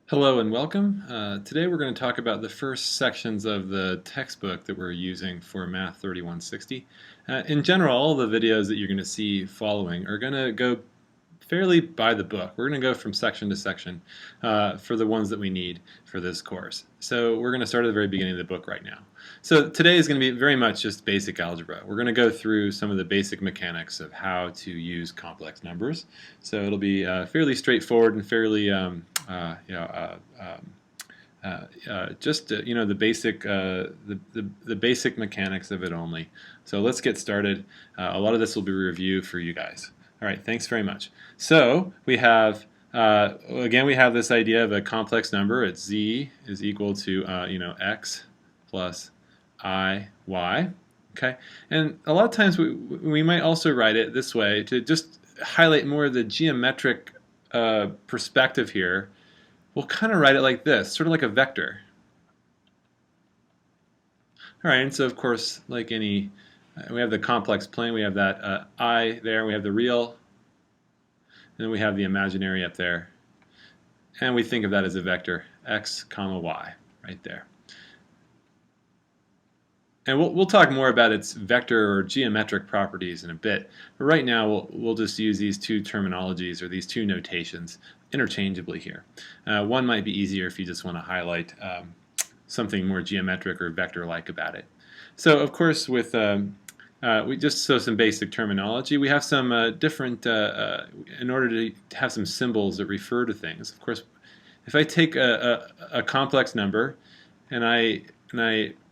Hello and welcome. Today we're going to talk about the first sections of the textbook that we're using for Math 3160. In general, all the videos that you're going to see following are going to go fairly by the book. We're going to go from section to section for the ones that we need for this course. So we're going to start at the very beginning of the book right now. So today is going to be very much just basic algebra. We're going to go through some of the basic mechanics of how to use complex numbers. So it'll be fairly straightforward and fairly just the basic the basic mechanics of it only. So let's get started. A lot of this will be a review for you guys. All right, thanks very much. So we have again we have this idea of a complex number. It's z is equal to x plus I y. Okay, and a lot of times we might also write it this way to just highlight more of the geometric perspective here. We'll kind of write it like this, sort of like a vector. All right, and so of course, like any, we have the complex plane, we have that I there, we have the real, and then we have the imaginary up there. And we think of that as a vector, x comma y, right there. And we'll talk more about its vector or geometric properties in a bit. But right now, we'll just use these two terminologies or these two notations interchangeably here. One might be easier if you just want to highlight something more geometric or vector-like about it. So, of course, with we just some basic terminology. We have some different, in order to have some symbols that refer to things. Of course, if I take a complex number and I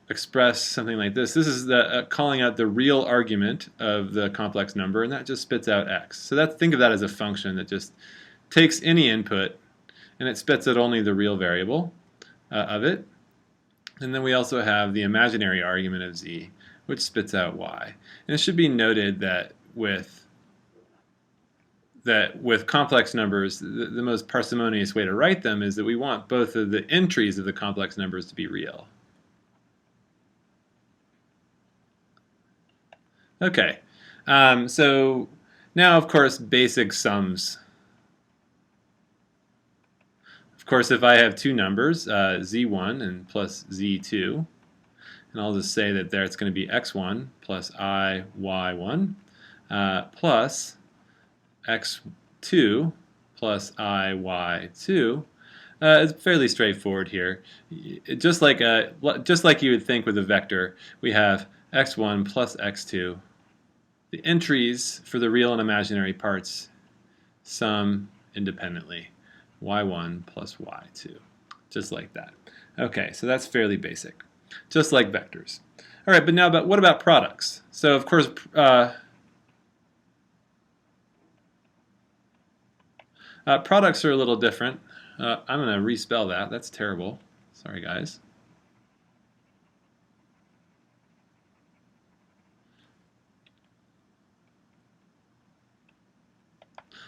express something like this. This is the calling out the real argument of the complex number, and that just spits out x. So think of that as a function that just takes any input and it spits out only the real variable of it. And then we also have the imaginary argument of z, which spits out y. And it should be noted that with complex numbers, the most parsimonious way to write them is that we want both of the entries of the complex numbers to be real. Okay, so now, of course, basic sums. Of course, if I have two numbers, z1 and plus z2, and I'll just say that there it's going to be x1 plus I y1 plus x2 plus I y2. It's fairly straightforward here. Just like you would think with a vector, we have x1 plus x2. The entries for the real and imaginary parts sum independently. y1 plus y2. Just like that. Okay, so that's fairly basic. Just like vectors. All right, but what about products? So, of course, products are a little different. I'm going to respell that. That's terrible. Sorry, guys.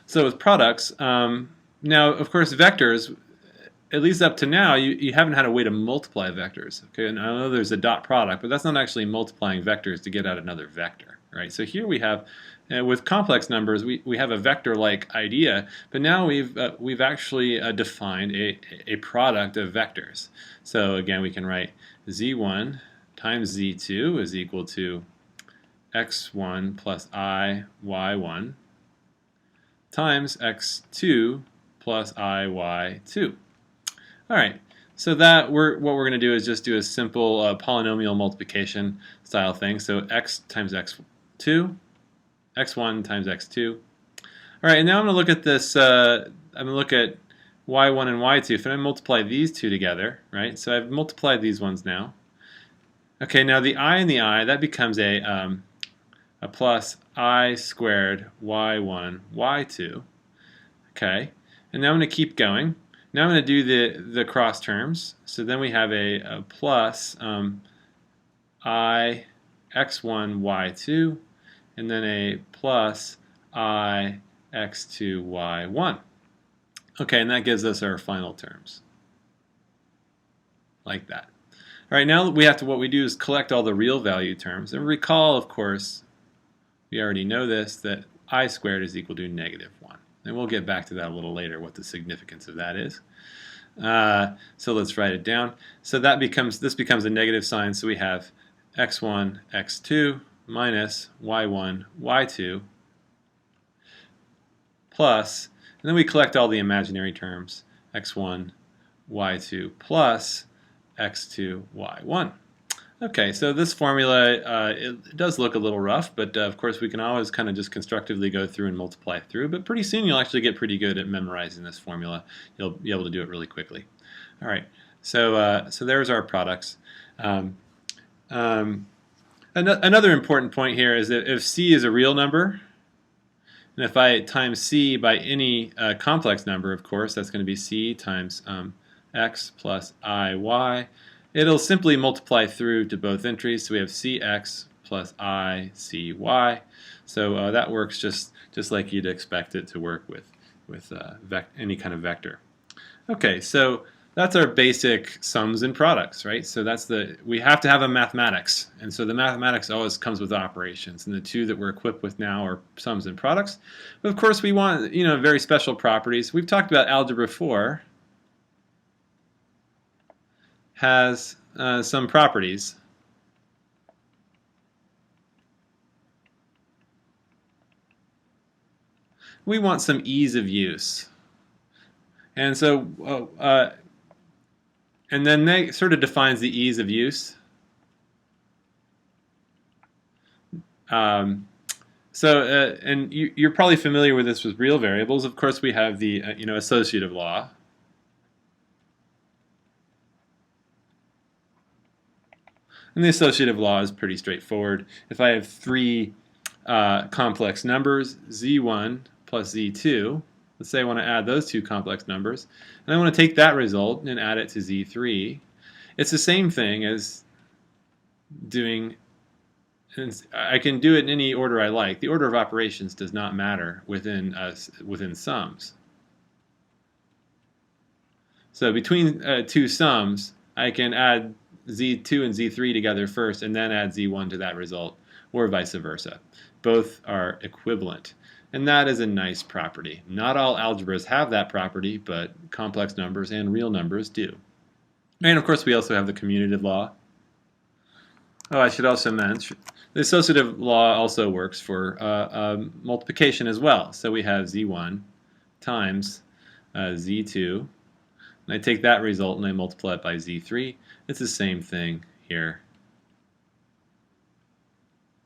So with products, now, of course, vectors, at least up to now, you haven't had a way to multiply vectors. Okay, and I know there's a dot product, but that's not actually multiplying vectors to get out another vector. Right? So here we have, with complex numbers, we have a vector-like idea, but now we've actually defined a product of vectors. So again, we can write z1 times z2 is equal to x1 plus I y1 times x2 plus I y2. All right, so what we're going to do is just do a simple polynomial multiplication style thing. So x times x2, x1 times x2. All right, and now I'm going to look at this. I'm going to look at y1 and y2. If I multiply these two together, right? So I've multiplied these ones now. Okay, now the I and the I, that becomes a plus I squared y1 y2. Okay, and now I'm going to keep going. Now I'm going to do the cross terms. So then we have a plus I x1 y2, and then a plus I x2 y1. Okay, and that gives us our final terms. Like that. All right, now what we do is collect all the real value terms. And recall, of course, we already know this, that I squared is equal to -1. And we'll get back to that a little later, what the significance of that is. So let's write it down. So this becomes a negative sign. So we have x1, x2 minus y1, y2 plus, and then we collect all the imaginary terms, x1, y2 plus x2, y1. Okay, so this formula, it does look a little rough, but of course we can always kind of just constructively go through and multiply through, but pretty soon you'll actually get pretty good at memorizing this formula. You'll be able to do it really quickly. All right, so there's our products. Another important point here is that if C is a real number, and if I times C by any complex number, of course, that's going to be C times x plus iy. It'll simply multiply through to both entries, so we have cx plus I cy. So that works just like you'd expect it to work with any kind of vector. Okay, so that's our basic sums and products, right? So we have to have a mathematics, and so the mathematics always comes with operations, and the two that we're equipped with now are sums and products. But of course, we want very special properties. We've talked about algebra 4 has some properties. We want some ease of use, and so and then that sort of defines the ease of use. And you're probably familiar with this with real variables. Of course, we have the associative law. And the associative law is pretty straightforward. If I have three complex numbers, z1 plus z2, let's say I want to add those two complex numbers, and I want to take that result and add it to z3. It's the same thing as doing, and I can do it in any order I like. The order of operations does not matter within sums. So between two sums, I can add z2 and z3 together first and then add z1 to that result, or vice versa. Both are equivalent. And that is a nice property. Not all algebras have that property, but complex numbers and real numbers do. And of course, we also have the commutative law. Oh, I should also mention, the associative law also works for multiplication as well. So we have z1 times z2, and I take that result and I multiply it by z3. It's the same thing here,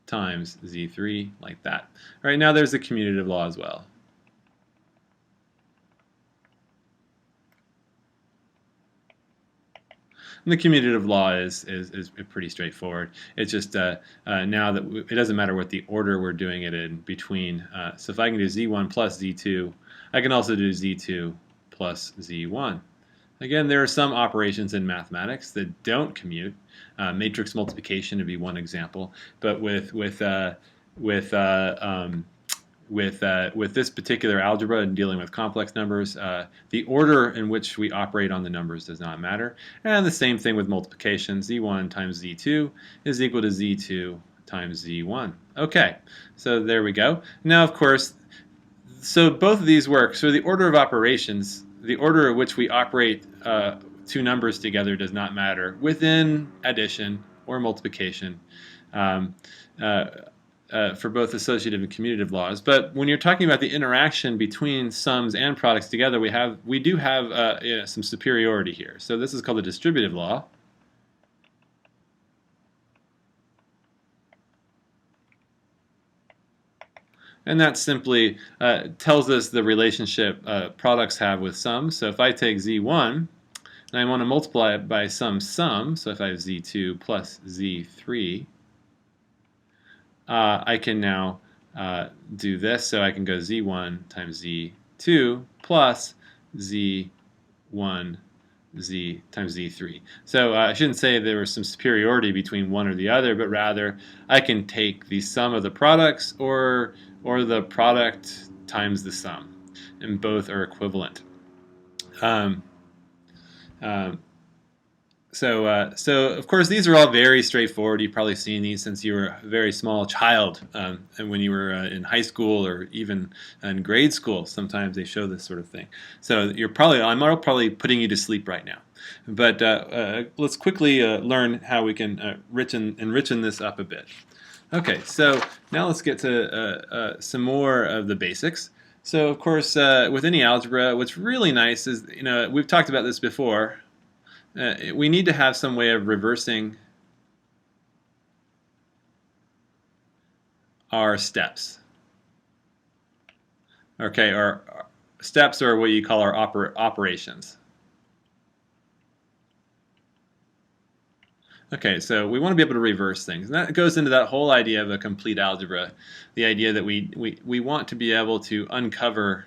times z3, like that. All right, now there's the commutative law as well. And the commutative law is pretty straightforward. It's just now that it doesn't matter what the order we're doing it in between. So if I can do z1 plus z2, I can also do z2 plus z1. Again, there are some operations in mathematics that don't commute. Matrix multiplication would be one example. But with this particular algebra and dealing with complex numbers, the order in which we operate on the numbers does not matter. And the same thing with multiplication. Z1 times Z2 is equal to Z2 times Z1. Okay, so there we go. Now, of course, so both of these work. So the order of operations, the order in which we operate two numbers together does not matter within addition or multiplication for both associative and commutative laws. But when you're talking about the interaction between sums and products together, we do have some superiority here. So this is called the distributive law. And that simply tells us the relationship products have with sums. So if I take z1 and I want to multiply it by some sum, so if I have z2 plus z3, I can now do this. So I can go z1 times z2 plus z1 z times z3. So I shouldn't say there was some superiority between one or the other, but rather I can take the sum of the products or the product times the sum, and both are equivalent. So of course these are all very straightforward. You've probably seen these since you were a very small child, and when you were in high school or even in grade school. Sometimes they show this sort of thing. So I'm probably putting you to sleep right now. But let's quickly learn how we can enrich this up a bit. Okay, so now let's get to some more of the basics. So of course, with any algebra, what's really nice is, we've talked about this before. We need to have some way of reversing our steps. Okay, our steps are what you call our operations. Okay, so we want to be able to reverse things. And that goes into that whole idea of a complete algebra, the idea that we want to be able to uncover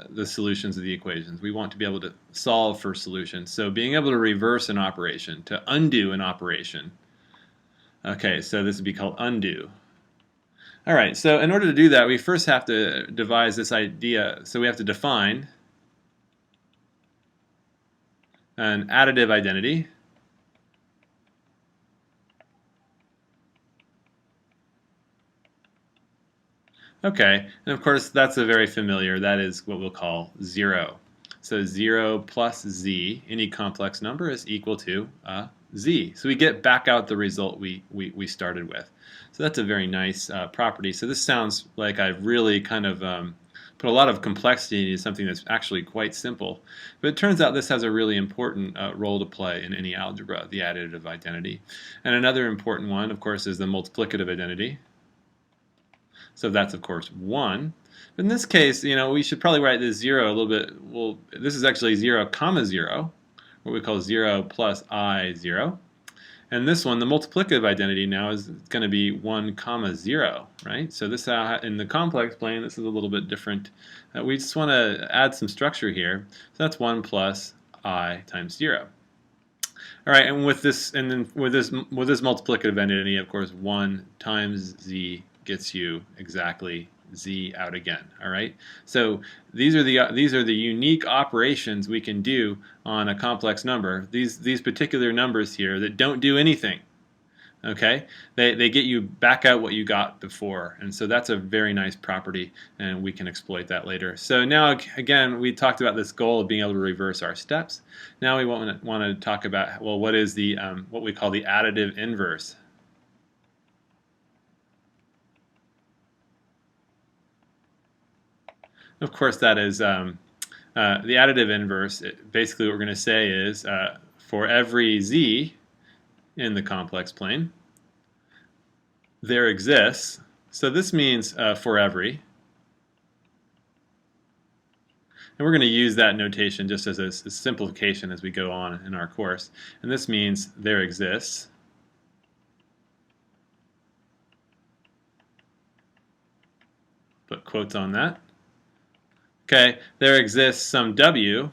the solutions of the equations. We want to be able to solve for solutions. So being able to reverse an operation, to undo an operation. Okay, so this would be called undo. All right, so in order to do that, we first have to devise this idea. So we have to define an additive identity. Okay, and of course that's a very familiar, that is what we'll call 0. So 0 plus z, any complex number, is equal to z. So we get back out the result we started with. So that's a very nice property. So this sounds like I've really kind of put a lot of complexity into something that's actually quite simple. But it turns out this has a really important role to play in any algebra, the additive identity. And another important one, of course, is the multiplicative identity. So that's, of course, 1. But in this case, we should probably write this 0 a little bit. Well, this is actually 0, comma 0, what we call 0 plus I 0. And this one, the multiplicative identity now, is going to be 1, comma 0, right? So this in the complex plane, this is a little bit different. We just want to add some structure here. So that's 1 plus I times 0. All right, and with this multiplicative identity, of course, 1 times z gets you exactly z out again. All right, so these are the unique operations we can do on a complex number. These particular numbers here that don't do anything. Okay, they get you back out what you got before, and so that's a very nice property, and we can exploit that later. So now again, we talked about this goal of being able to reverse our steps. Now we want to talk about, well, what is the what we call the additive inverse. Of course, that is the additive inverse. Basically, what we're going to say is for every z in the complex plane, there exists. So this means for every. And we're going to use that notation just as a simplification as we go on in our course. And this means there exists. Put quotes on that. Okay, there exists some w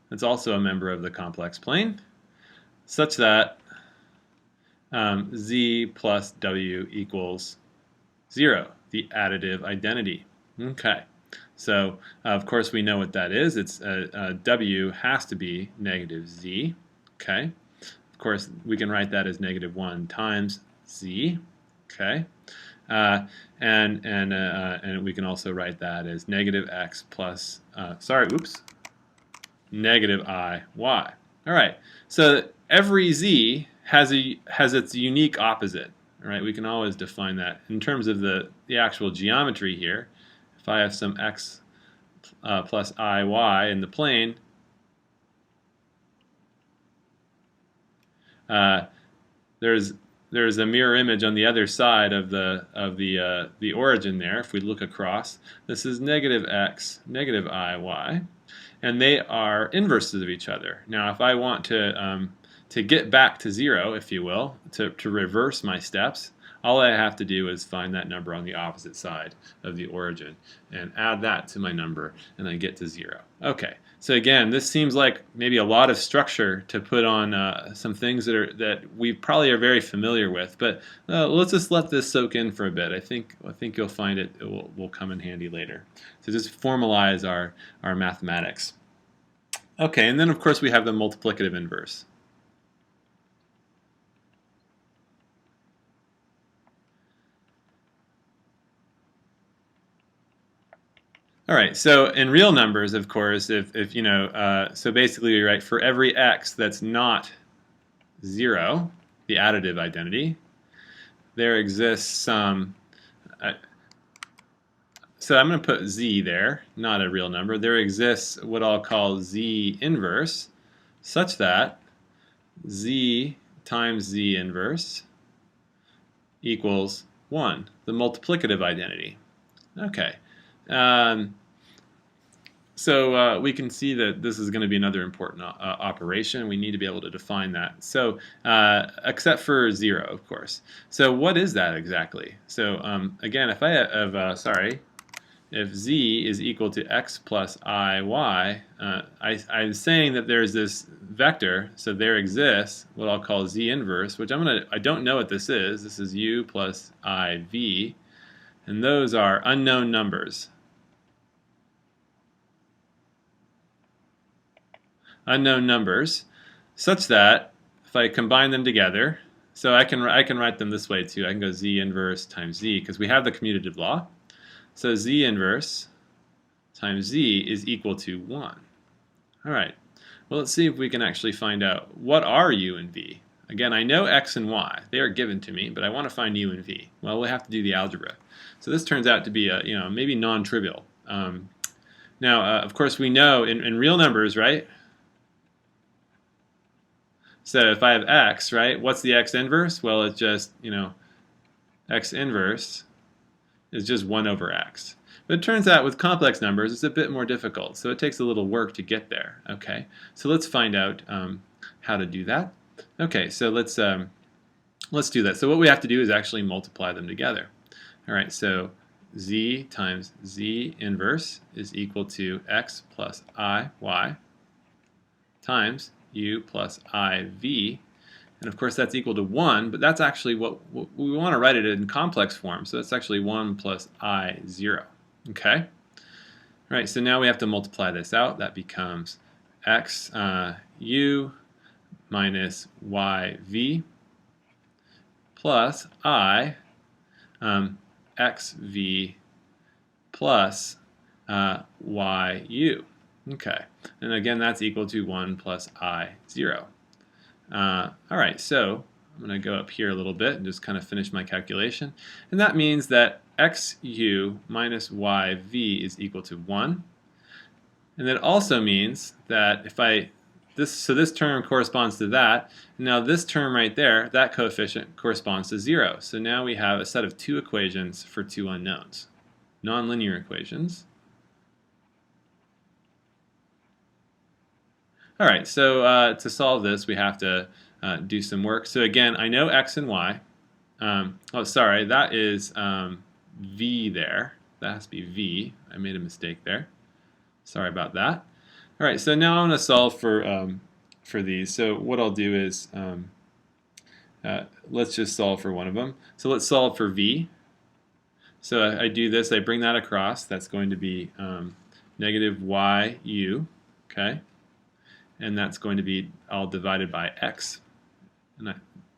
that's also a member of the complex plane, such that z plus w equals 0, the additive identity. Okay, so of course we know what that is. It's w has to be negative z. Okay, of course we can write that as negative 1 times z. Okay. And we can also write that as negative x plus, negative I y. All right, so every z has its unique opposite. All right, we can always define that in terms of the actual geometry here. If I have some x plus I y in the plane, there's a mirror image on the other side of the origin there. If we look across, this is negative x, negative I y, and they are inverses of each other. Now, if I want to get back to 0, if you will, to reverse my steps, all I have to do is find that number on the opposite side of the origin and add that to my number, and I get to 0. Okay, so again, this seems like maybe a lot of structure to put on some things that we probably are very familiar with, but let's just let this soak in for a bit. I think you'll find it will come in handy later. So just formalize our mathematics. Okay, and then of course we have the multiplicative inverse. All right, so in real numbers, of course, if you know, so basically we write for every x that's not 0, the additive identity, there exists some, so I'm going to put z there, not a real number. There exists what I'll call z inverse, such that z times z inverse equals 1, the multiplicative identity. Okay. So we can see that this is going to be another important operation. We need to be able to define that. So except for 0, of course. So what is that exactly? So again, if I have, if z is equal to x plus iy, I'm saying that there's this vector, so there exists what I'll call z inverse, which I don't know what this is. This is u plus iv, and those are unknown numbers. Unknown numbers, such that if I combine them together, so I can write them this way too. I can go z inverse times z, because we have the commutative law. So z inverse times z is equal to 1. All right. Well, let's see if we can actually find out what are u and v. Again, I know x and y. They are given to me, but I want to find u and v. Well, we'll have to do the algebra. So this turns out to be maybe non-trivial. Now, of course, we know in real numbers, right? So if I have x, right, what's the x inverse? Well, it's just, x inverse is just 1 over x. But it turns out with complex numbers, it's a bit more difficult. So it takes a little work to get there. Okay, so let's find out how to do that. Okay, so let's do that. So what we have to do is actually multiply them together. All right, so z times z inverse is equal to x plus iy times u plus iv, and of course that's equal to 1, but that's actually what we want to write it in complex form, so that's actually 1 plus I0. Okay? All right, so now we have to multiply this out. That becomes x u minus yv plus I xv plus yu. Okay, and again that's equal to 1 plus I0. All right, so I'm going to go up here a little bit and just kind of finish my calculation. And that means that xu minus yv is equal to 1. And that also means that if this term corresponds to that. Now this term right there, that coefficient corresponds to 0. So now we have a set of two equations for two unknowns, nonlinear equations. All right, so to solve this, we have to do some work. So again, I know x and y. Oh, sorry, that is v there. That has to be v. I made a mistake there. Sorry about that. All right, so now I'm going to solve for these. So what I'll do is let's just solve for one of them. So let's solve for v. So I do this. I bring that across. That's going to be negative yu. Okay. And that's going to be all divided by x. And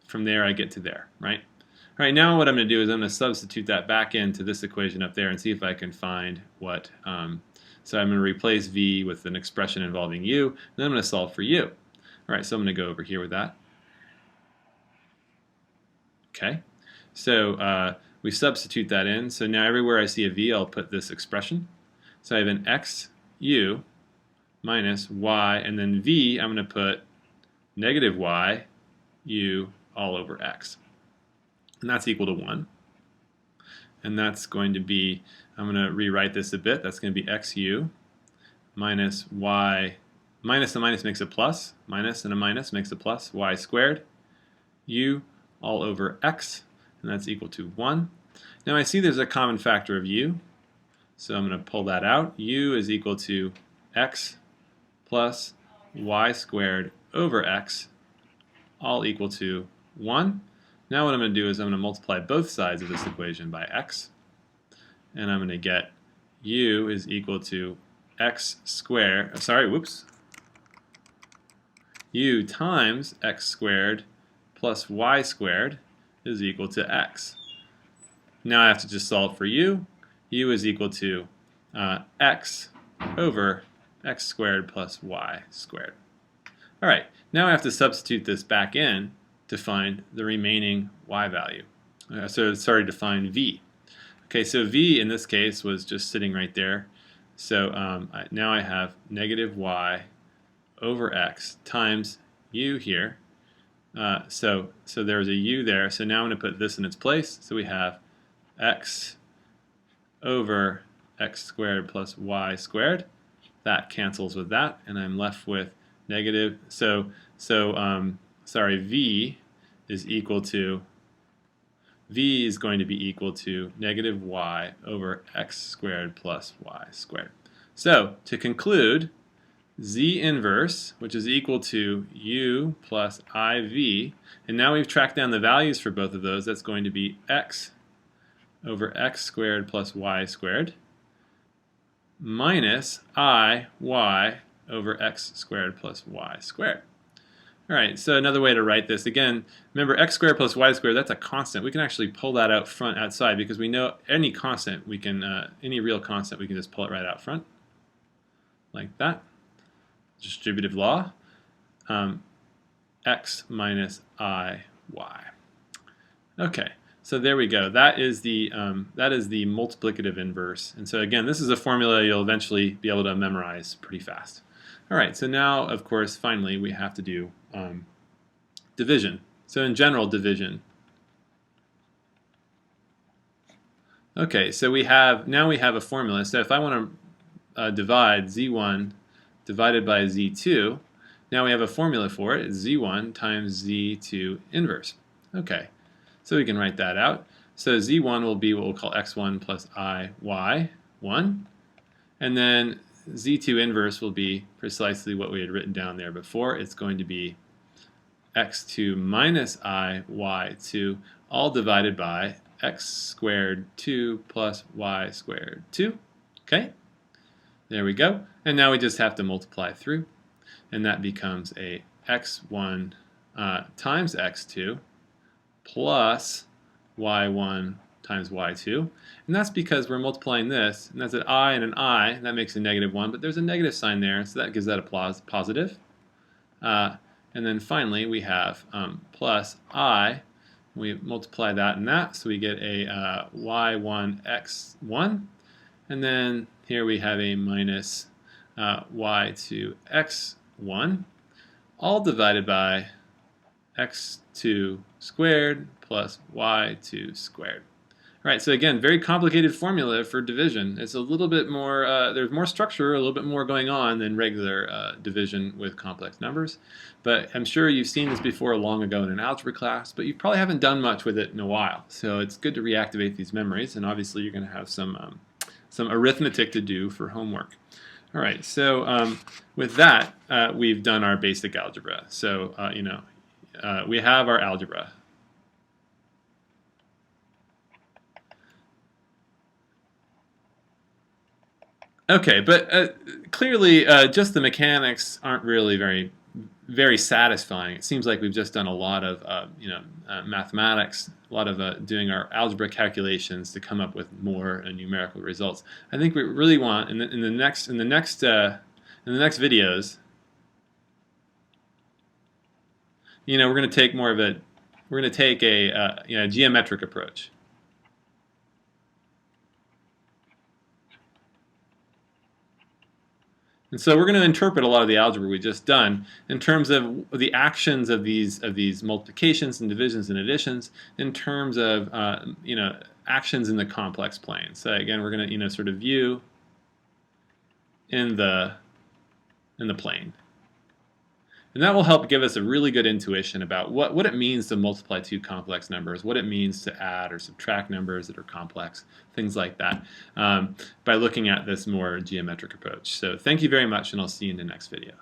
from there I get to there, right? All right, now what I'm going to do is I'm going to substitute that back into this equation up there and see if I can find what, so I'm going to replace v with an expression involving u, and then I'm going to solve for u. All right, so I'm going to go over here with that. Okay, so we substitute that in. So now everywhere I see a v, I'll put this expression. So I have an x u minus y, and then v, I'm going to put negative y u all over x. And that's equal to 1. And that's going to be, I'm going to rewrite this a bit, that's going to be xu minus y, minus and minus makes a plus, minus and a minus makes a plus, y squared, u all over x, and that's equal to 1. Now I see there's a common factor of u, so I'm going to pull that out. U is equal to x plus y squared over x, all equal to 1. Now what I'm going to do is I'm going to multiply both sides of this equation by x, and I'm going to get u is equal to x squared, u times x squared plus y squared is equal to x. Now I have to just solve for u. U is equal to x over x squared plus y squared. All right, now I have to substitute this back in to find the remaining y value. To find v. Okay, so v in this case was just sitting right there. So now I have negative y over x times u here. So there's a u there. So now I'm going to put this in its place. So we have x over x squared plus y squared. That cancels with that, and I'm left with negative. V is going to be equal to negative y over x squared plus y squared. So to conclude, z inverse, which is equal to u plus iv, and now we've tracked down the values for both of those. That's going to be x over x squared plus y squared minus I y over x squared plus y squared. All right, so another way to write this, again, remember x squared plus y squared, that's a constant. We can actually pull that out front outside because we know any constant, we can, any real constant, we can just pull it right out front, like that. Distributive law, x minus I y. Okay. So there we go. That is the multiplicative inverse. And so again, this is a formula you'll eventually be able to memorize pretty fast. All right. So now, of course, finally, we have to do division. So in general, division. Okay. So now we have a formula. So if I want to divide z1 divided by z2, now we have a formula for it. It's z1 times z2 inverse. Okay. So we can write that out. So z1 will be what we'll call x1 plus iy1. And then z2 inverse will be precisely what we had written down there before. It's going to be x2 minus iy2, all divided by x squared 2 plus y squared 2. Okay? There we go. And now we just have to multiply through. And that becomes a x1 times x2 plus y1 times y2. And that's because we're multiplying this, and that's an I and an I, and that makes a negative 1, but there's a negative sign there, so that gives that a positive. And then finally we have plus I. We multiply that and that, so we get a y1 x1. And then here we have a minus y2 x1, all divided by x2 squared plus y2 squared. All right, so again, very complicated formula for division. It's a little bit more, there's more structure, a little bit more going on than regular division with complex numbers. But I'm sure you've seen this before long ago in an algebra class, but you probably haven't done much with it in a while. So it's good to reactivate these memories, and obviously you're going to have some arithmetic to do for homework. All right, so with that, we've done our basic algebra. So, we have our algebra. Okay, but clearly just the mechanics aren't really very satisfying. It seems like we've just done a lot of mathematics, a lot of doing our algebra calculations to come up with more numerical results. I think we really want in the next videos, we're going to take a geometric approach. And so we're going to interpret a lot of the algebra we just done in terms of the actions of these multiplications and divisions and additions, in terms of actions in the complex plane. So again, we're going to sort of view in the plane. And that will help give us a really good intuition about what it means to multiply two complex numbers, what it means to add or subtract numbers that are complex, things like that, by looking at this more geometric approach. So thank you very much, and I'll see you in the next video.